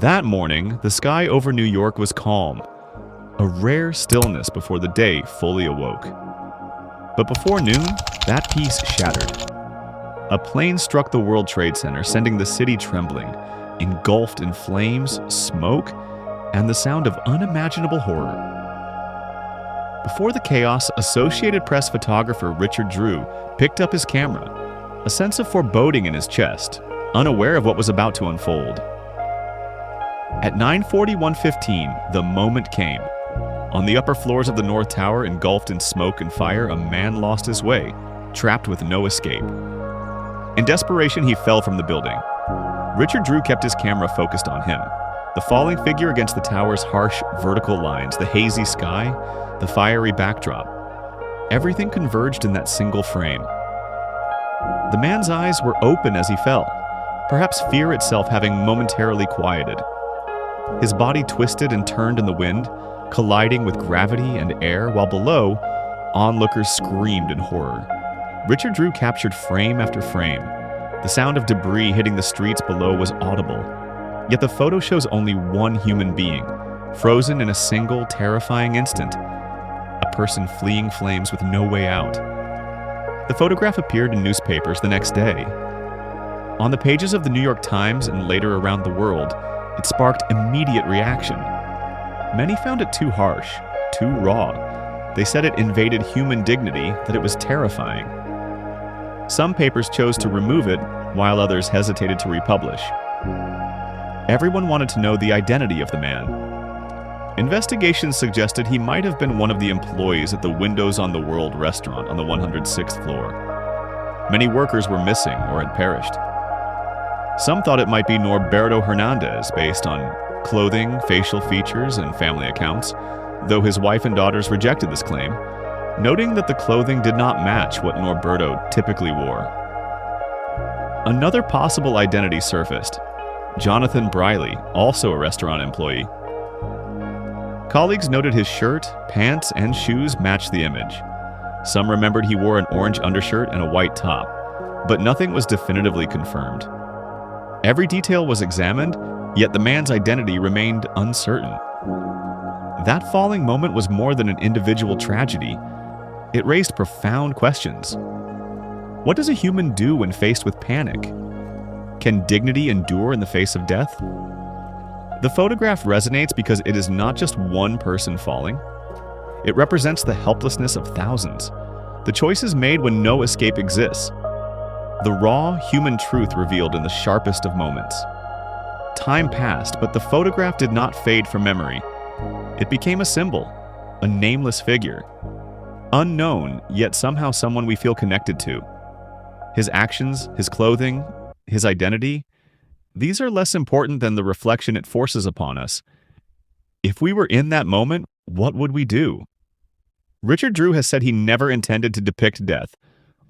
That morning, the sky over New York was calm, a rare stillness before the day fully awoke. But before noon, that peace shattered. A plane struck the World Trade Center, sending the city trembling, engulfed in flames, smoke, and the sound of unimaginable horror. Before the chaos, Associated Press photographer Richard Drew picked up his camera, a sense of foreboding in his chest, unaware of what was about to unfold. At 9:41:15, the moment came. On the upper floors of the North Tower, engulfed in smoke and fire, a man lost his way, trapped with no escape. In desperation, he fell from the building. Richard Drew kept his camera focused on him. The falling figure against the tower's harsh vertical lines, the hazy sky, the fiery backdrop. Everything converged in that single frame. The man's eyes were open as he fell, perhaps fear itself having momentarily quieted. His body twisted and turned in the wind, colliding with gravity and air, while below, onlookers screamed in horror. Richard Drew captured frame after frame. The sound of debris hitting the streets below was audible. Yet the photo shows only one human being, frozen in a single, terrifying instant. A person fleeing flames with no way out. The photograph appeared in newspapers the next day. On the pages of the New York Times and later around the world, it sparked immediate reaction. Many found it too harsh, too raw. They said it invaded human dignity, that it was terrifying. Some papers chose to remove it, while others hesitated to republish. Everyone wanted to know the identity of the man. Investigations suggested he might have been one of the employees at the Windows on the World restaurant on the 106th floor. Many workers were missing or had perished. Some thought it might be Norberto Hernandez, based on clothing, facial features, and family accounts, though his wife and daughters rejected this claim, noting that the clothing did not match what Norberto typically wore. Another possible identity surfaced: Jonathan Briley, also a restaurant employee. Colleagues noted his shirt, pants, and shoes matched the image. Some remembered he wore an orange undershirt and a white top, but nothing was definitively confirmed. Every detail was examined, yet the man's identity remained uncertain. That falling moment was more than an individual tragedy. It raised profound questions. What does a human do when faced with panic? Can dignity endure in the face of death? The photograph resonates because it is not just one person falling. It represents the helplessness of thousands, the choices made when no escape exists, the raw human truth revealed in the sharpest of moments. Time passed, but the photograph did not fade from memory. It became a symbol, a nameless figure. Unknown, yet somehow someone we feel connected to. His actions, his clothing, his identity, these are less important than the reflection it forces upon us. If we were in that moment, what would we do? Richard Drew has said he never intended to depict death,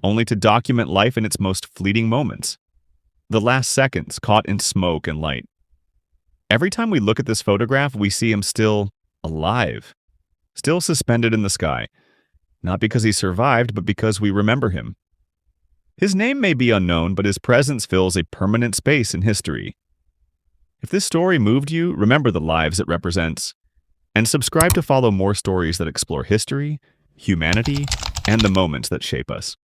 only to document life in its most fleeting moments. The last seconds caught in smoke and light. Every time we look at this photograph, we see him still alive, still suspended in the sky, not because he survived, but because we remember him. His name may be unknown, but his presence fills a permanent space in history. If this story moved you, remember the lives it represents, and subscribe to follow more stories that explore history, humanity, and the moments that shape us.